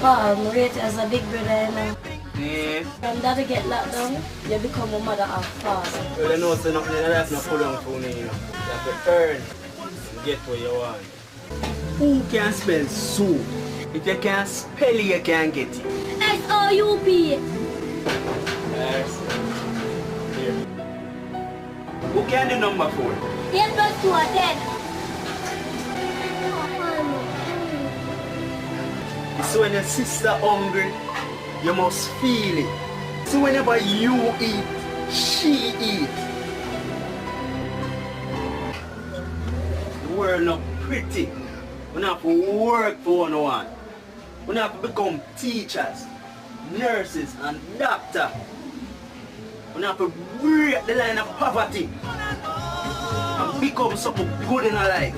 I'm rated as a big brother, you know. Yeah. From daddy get locked down, you become a mother of fast. Well, you know, so nothing in life not pull on for me, you know. You have to earn and get what you want. Who can spell soup? If you can't spell it, you can't get it. S-O-U-P. Yes. Here. Who can do number 4? 10 plus 2 are 10. So when your sister hungry, you must feel it. So whenever you eat, she eat. The world not pretty. We have to work for one. We have to become teachers, nurses and doctors. We have to break the line of poverty and become something good in our life.